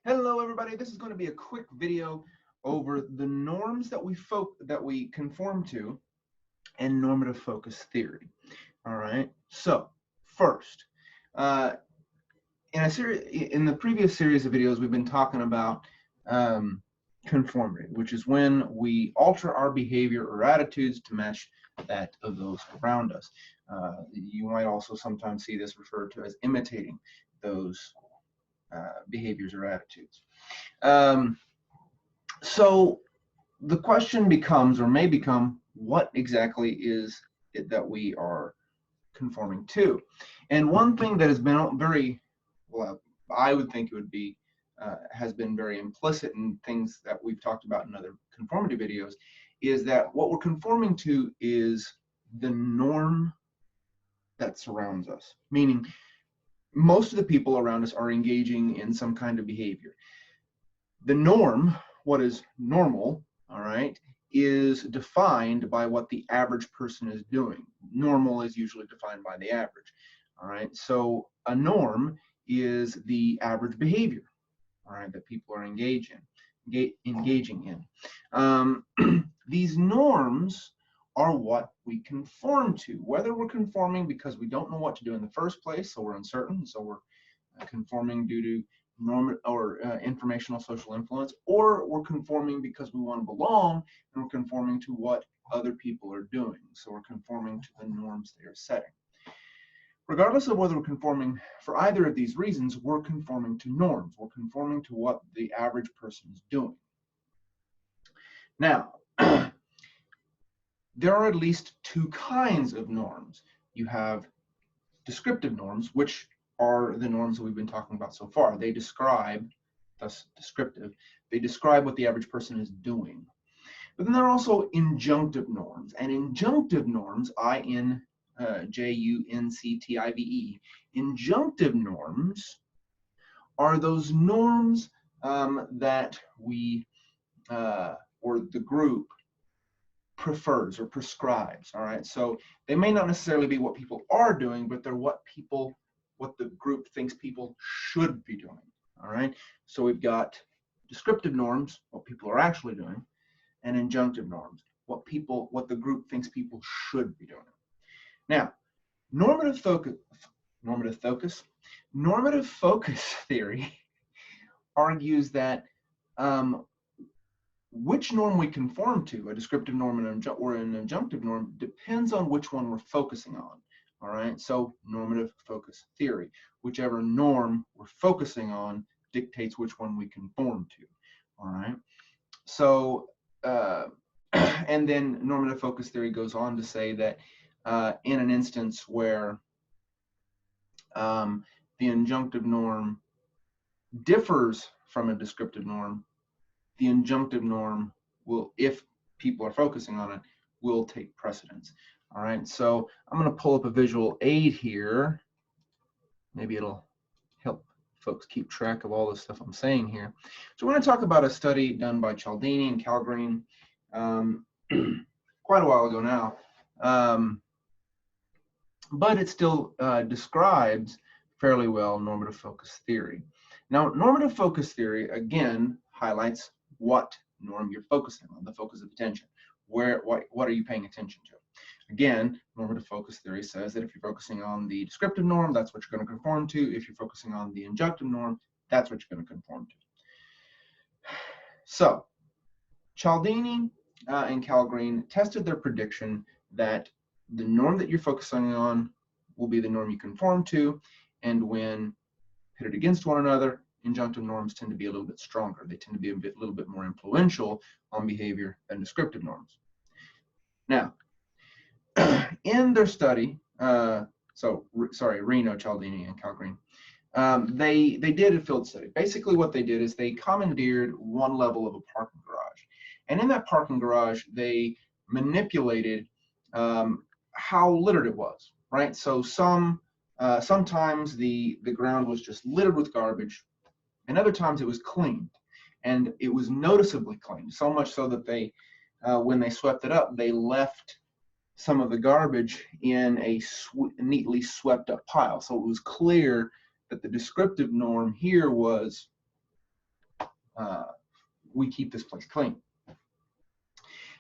Hello everybody, this is going to be a quick video over the norms that we conform to and normative focus theory. All right, so first, uh, in the previous series of videos, we've been talking about conformity, which is when we alter our behavior or attitudes to match that of those around us. You might also sometimes see this referred to as imitating those behaviors or attitudes. So the question becomes, or may become, what exactly is it that we are conforming to? And one thing that has been very, well, I would think it would be, has been very implicit in things that we've talked about in other conformity videos, is that what we're conforming to is the norm that surrounds us. Meaning, most of the people around us are engaging in some kind of behavior. The norm, what is normal, all right, is defined by what the average person is doing. Normal is usually defined by the average, all right? So a norm is the average behavior, all right, that people are engaging in. These norms are what we conform to, whether we're conforming because we don't know what to do in the first place, so we're uncertain, so we're conforming due to norm or informational social influence, or we're conforming because we want to belong, and we're conforming to what other people are doing, so we're conforming to the norms they are setting. Regardless of whether we're conforming for either of these reasons, we're conforming to norms. We're conforming to what the average person is doing. Now, there are at least two kinds of norms. You have descriptive norms, which are the norms that we've been talking about so far. They describe, thus descriptive, they describe what the average person is doing. But then there are also injunctive norms, and injunctive norms, I-N-J-U-N-C-T-I-V-E, injunctive norms are those norms that we, or the group, prefers or prescribes, all right? So they may not necessarily be what people are doing, but they're what the group thinks people should be doing, all right? So we've got descriptive norms, what people are actually doing, and injunctive norms, what the group thinks people should be doing. Now, normative focus theory argues that which norm we conform to, a descriptive norm or an injunctive norm, depends on which one we're focusing on. All right, so normative focus theory, whichever norm we're focusing on dictates which one we conform to. All right, so and then normative focus theory goes on to say that in an instance where the injunctive norm differs from a descriptive norm, the injunctive norm will, if people are focusing on it, will take precedence. All right, so I'm going to pull up a visual aid here. Maybe it'll help folks keep track of all the stuff I'm saying here. So we're going to talk about a study done by Cialdini and Kalgreen quite a while ago now, but it still describes fairly well normative focus theory. Now, normative focus theory, again, highlights what norm you're focusing on, the focus of attention. What are you paying attention to? Again, normative focus theory says that if you're focusing on the descriptive norm, that's what you're going to conform to. If you're focusing on the injunctive norm, that's what you're going to conform to. So, Cialdini and Kalgreen tested their prediction that the norm that you're focusing on will be the norm you conform to, and when pitted against one another, injunctive norms tend to be a little bit stronger. They tend to be a little bit more influential on behavior than descriptive norms. Now, in their study, Reno, Cialdini, and Kalgreen, they did a field study. Basically, what they did is they commandeered one level of a parking garage, and in that parking garage, they manipulated how littered it was. Right, so sometimes the ground was just littered with garbage, and other times it was cleaned, and it was noticeably cleaned, so much so that they, when they swept it up, they left some of the garbage in a neatly swept up pile. So it was clear that the descriptive norm here was we keep this place clean.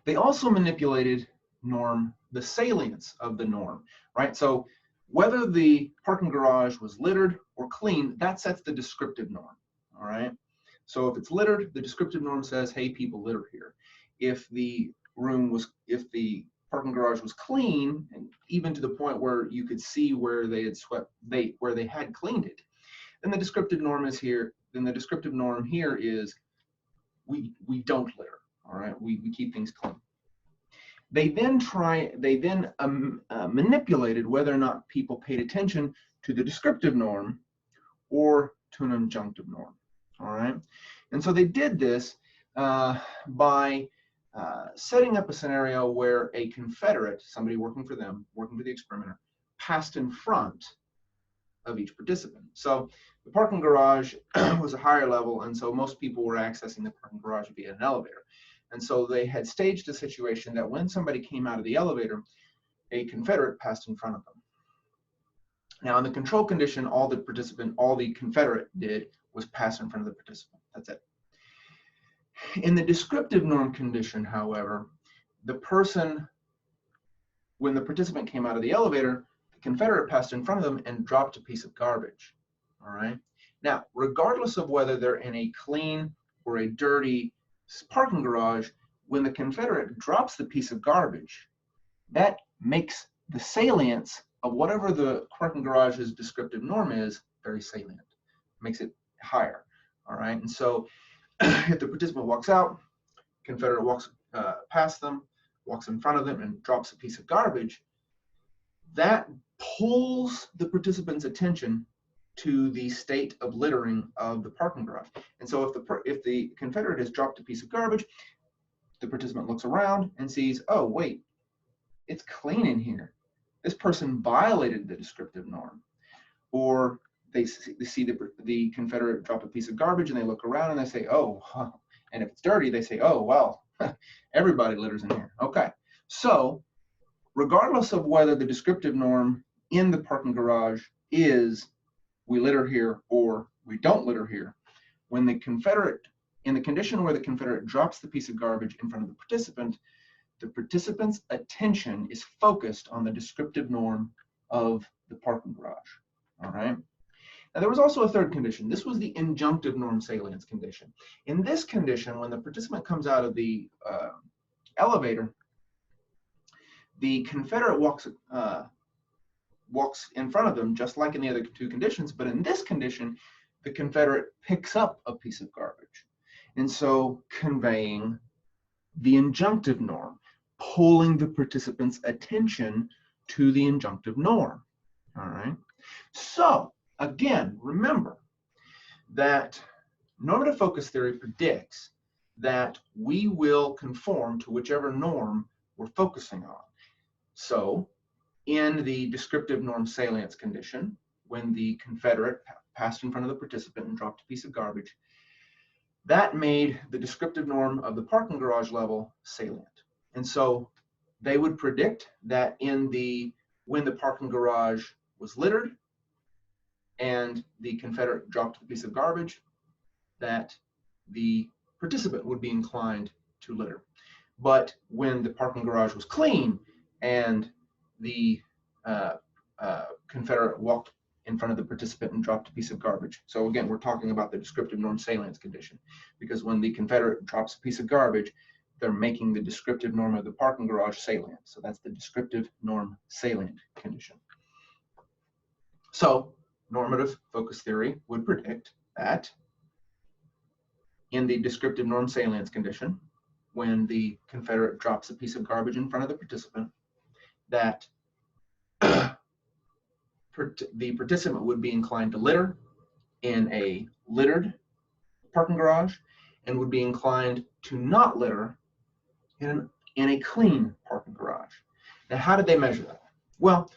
They also manipulated the salience of the norm, right? So whether the parking garage was littered or clean, that sets the descriptive norm, all right? So if it's littered, the descriptive norm says, hey, people litter here. If the parking garage was clean, and even to the point where you could see where they had where they had cleaned it, then the descriptive norm is here. Then the descriptive norm here is we don't litter, all right? We keep things clean. They then manipulated whether or not people paid attention to the descriptive norm or to an injunctive norm, all right? And so they did this by setting up a scenario where a confederate, somebody working for them, working for the experimenter, passed in front of each participant. So the parking garage was a higher level, and so most people were accessing the parking garage via an elevator. And so they had staged a situation that when somebody came out of the elevator, a confederate passed in front of them. Now in the control condition, all the confederate did was pass in front of the participant. That's it. In the descriptive norm condition, however, when the participant came out of the elevator, the confederate passed in front of them and dropped a piece of garbage, all right? Now, regardless of whether they're in a clean or a dirty parking garage, when the confederate drops the piece of garbage, that makes the salience of whatever the parking garage's descriptive norm is very salient, makes it higher, all right? And so if the participant walks out, confederate walks past them, walks in front of them and drops a piece of garbage, that pulls the participant's attention to the state of littering of the parking garage. And so if the confederate has dropped a piece of garbage, the participant looks around and sees, oh, wait, it's clean in here. This person violated the descriptive norm. Or they see the confederate drop a piece of garbage and they look around and they say, oh, huh. And if it's dirty, they say, oh, well, everybody litters in here. Okay, so regardless of whether the descriptive norm in the parking garage is we litter here or we don't litter here, when the confederate, in the condition where the confederate drops the piece of garbage in front of the participant's attention is focused on the descriptive norm of the parking garage, all right? Now, there was also a third condition. This was the injunctive norm salience condition. In this condition, when the participant comes out of the elevator, the confederate walks in front of them, just like in the other two conditions, but in this condition, the confederate picks up a piece of garbage. And so conveying the injunctive norm, pulling the participant's attention to the injunctive norm, all right? So, again, remember that normative focus theory predicts that we will conform to whichever norm we're focusing on. So, in the descriptive norm salience condition, when the confederate passed in front of the participant and dropped a piece of garbage, that made the descriptive norm of the parking garage level salient. And so they would predict that when the parking garage was littered and the confederate dropped a piece of garbage, that the participant would be inclined to litter. But when the parking garage was clean and the confederate walked in front of the participant and dropped a piece of garbage. So again, we're talking about the descriptive norm salience condition, because when the confederate drops a piece of garbage, they're making the descriptive norm of the parking garage salient. So that's the descriptive norm salient condition. So normative focus theory would predict that in the descriptive norm salience condition, when the confederate drops a piece of garbage in front of the participant, that the participant would be inclined to litter in a littered parking garage and would be inclined to not litter in a clean parking garage. Now, how did they measure that? Well,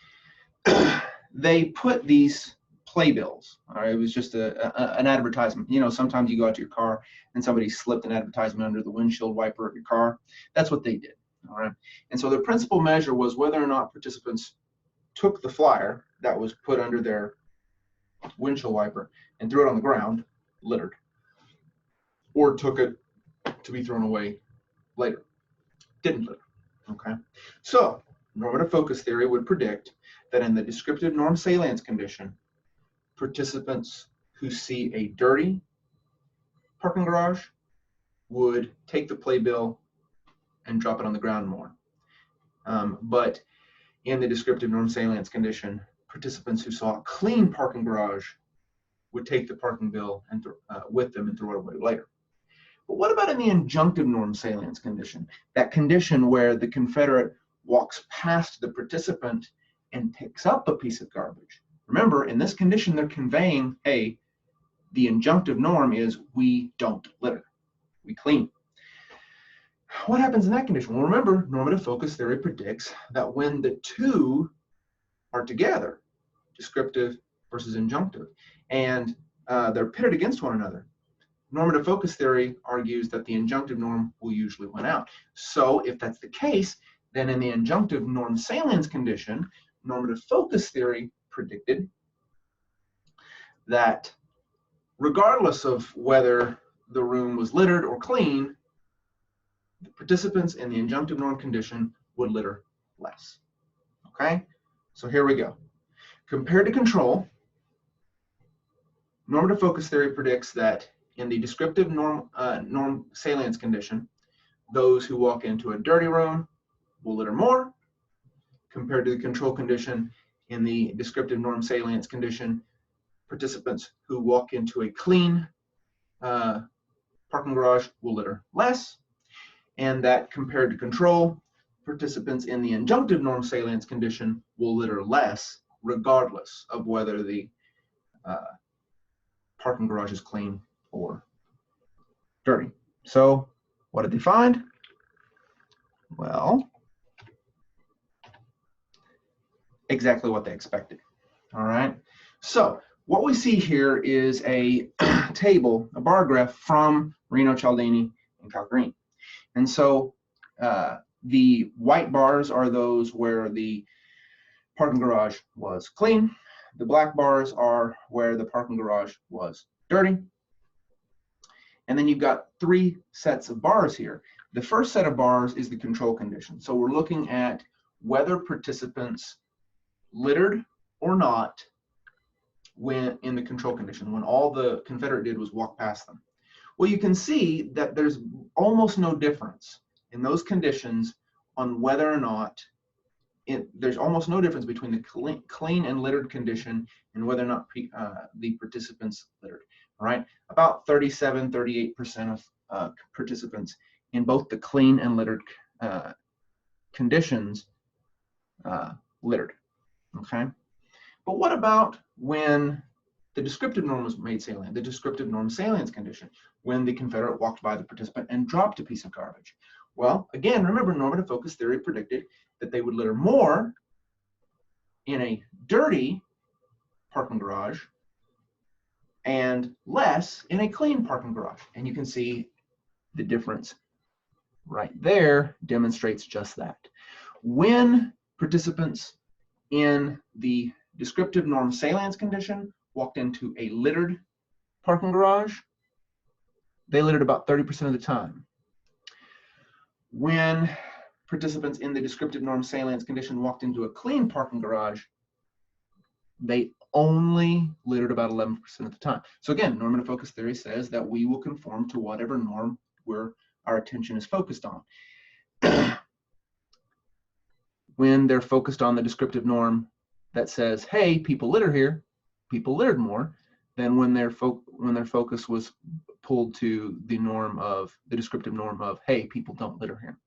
they put these playbills. All right, it was just an advertisement. You know, sometimes you go out to your car and somebody slipped an advertisement under the windshield wiper of your car. That's what they did. All right, and so their principal measure was whether or not participants took the flyer that was put under their windshield wiper and threw it on the ground, littered. or took it to be thrown away later. Didn't litter. Okay, so normative focus theory would predict that in the descriptive norm salience condition, participants who see a dirty parking garage would take the playbill and drop it on the ground more. But in the descriptive norm salience condition, participants who saw a clean parking garage would take the parking bill and with them and throw it away later. But what about in the injunctive norm salience condition? That condition where the Confederate walks past the participant and picks up a piece of garbage. Remember, in this condition, they're conveying, hey, the injunctive norm is we don't litter, we clean. What happens in that condition? Well, remember, normative focus theory predicts that when the two are together, descriptive versus injunctive, and they're pitted against one another, normative focus theory argues that the injunctive norm will usually win out. So if that's the case, then in the injunctive norm salience condition, normative focus theory predicted that regardless of whether the room was littered or clean, the participants in the injunctive norm condition would litter less. Okay, so here we go. Compared to control, normative focus theory predicts that in the descriptive norm salience condition, those who walk into a dirty room will litter more. Compared to the control condition, in the descriptive norm salience condition, participants who walk into a clean parking garage will litter less. And that compared to control, participants in the injunctive norm salience condition will litter less, regardless of whether the parking garage is clean or dirty. So what did they find? Well, exactly what they expected. All right. So what we see here is a table, a bar graph from Reno, Cialdini, and Kalgreen. And so the white bars are those where the parking garage was clean. The black bars are where the parking garage was dirty. And then you've got three sets of bars here. The first set of bars is the control condition. So we're looking at whether participants littered or not when in the control condition, when all the Confederate did was walk past them. Well, you can see that there's almost no difference in those conditions on whether or not there's almost no difference between the clean and littered condition and whether or not the participants littered. All right, about 37, 38% of participants in both the clean and littered conditions littered. Okay, but what about when the descriptive norm was made salient, the descriptive norm salience condition, when the Confederate walked by the participant and dropped a piece of garbage? Well, again, remember, normative focus theory predicted that they would litter more in a dirty parking garage and less in a clean parking garage. And you can see the difference right there demonstrates just that. When participants in the descriptive norm salience condition walked into a littered parking garage, they littered about 30% of the time. When participants in the descriptive norm salience condition walked into a clean parking garage, they only littered about 11% of the time. So again, normative focus theory says that we will conform to whatever norm our attention is focused on. When they're focused on the descriptive norm that says, hey, people litter here, people littered more than when their focus was pulled to the norm of the descriptive norm of, hey, people don't litter here.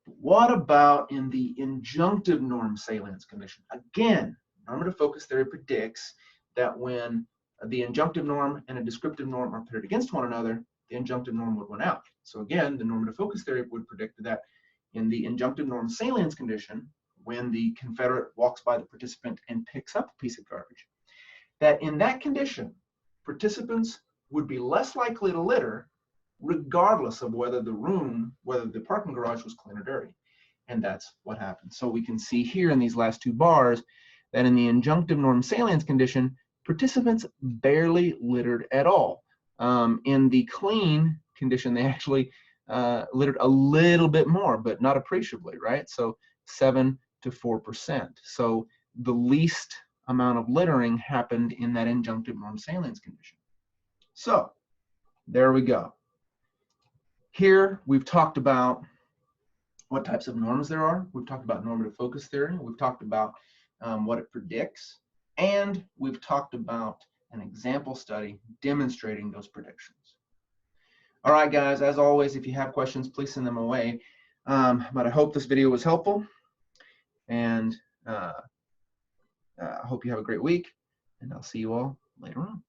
What about in the injunctive norm salience condition? Again, normative focus theory predicts that when the injunctive norm and a descriptive norm are pitted against one another, the injunctive norm would win out. So again, the normative focus theory would predict that in the injunctive norm salience condition, when the Confederate walks by the participant and picks up a piece of garbage, that in that condition, participants would be less likely to litter regardless of whether the parking garage was clean or dirty. And that's what happened. So we can see here in these last two bars that in the injunctive norm salience condition, participants barely littered at all. In the clean condition, they actually littered a little bit more, but not appreciably, right? So 7 to 4%. So the least amount of littering happened in that injunctive norm salience condition. So there we go. Here we've talked about what types of norms there are. We've talked about normative focus theory. We've talked about what it predicts. And we've talked about an example study demonstrating those predictions. All right, guys, as always, if you have questions, please send them away. But I hope this video was helpful. And I hope you have a great week. And I'll see you all later on.